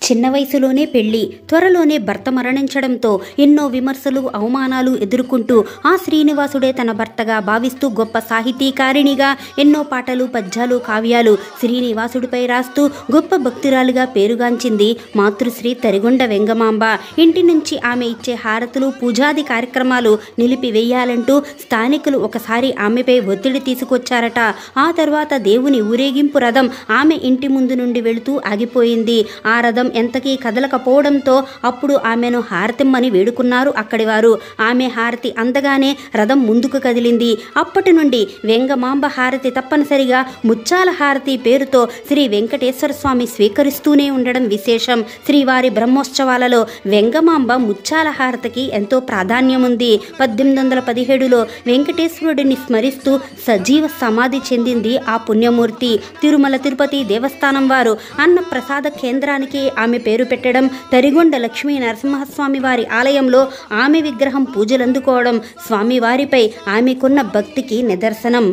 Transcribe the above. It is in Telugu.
చిన్న వయసులోనే పెళ్లి, త్వరలోనే భర్త మరణించడంతో ఎన్నో విమర్శలు, అవమానాలు ఎదుర్కొంటూ ఆ శ్రీనివాసుడే తన భర్తగా భావిస్తూ గొప్ప సాహితీకారిణిగా ఎన్నో పాటలు, పద్యాలు, కావ్యాలు శ్రీనివాసుడిపై రాస్తూ గొప్ప భక్తురాలుగా పేరుగాంచింది మాతృశ్రీ తరిగొండ వెంగమాంబ. ఇంటి నుంచి ఆమె ఇచ్చే హారతులు, పూజాది కార్యక్రమాలు నిలిపివేయాలంటూ స్థానికులు ఒకసారి ఆమెపై ఒత్తిడి తీసుకొచ్చారట. ఆ తర్వాత దేవుని ఊరేగింపు రథం ఆమె ఇంటి ముందు నుండి వెళుతూ ఆగిపోయింది. ఆ రథం ఎంతకీ కదలకపోవడంతో అప్పుడు ఆమెను హారతిమ్మని వేడుకున్నారు అక్కడి వారు. ఆమె హారతి అందగానే రథం ముందుకు కదిలింది. అప్పటి నుండి వెంగమాంబ హారతి తప్పనిసరిగా ముచ్చాల హారతి పేరుతో శ్రీ వెంకటేశ్వర స్వామి స్వీకరిస్తూనే ఉండడం విశేషం. శ్రీవారి బ్రహ్మోత్సవాలలో వెంగమాంబ ముచ్చాల హారతికి ఎంతో ప్రాధాన్యం ఉంది. 1817లో వెంకటేశ్వరుడిని స్మరిస్తూ సజీవ సమాధి చెందింది ఆ పుణ్యమూర్తి. తిరుమల తిరుపతి దేవస్థానం వారు అన్న ప్రసాద కేంద్రానికి ఆమె పేరు పెట్టడం, తరిగొండ లక్ష్మీ నరసింహస్వామి వారి ఆలయంలో ఆమె విగ్రహం పూజలందుకోవడం స్వామివారిపై ఆమెకున్న భక్తికి నిదర్శనం.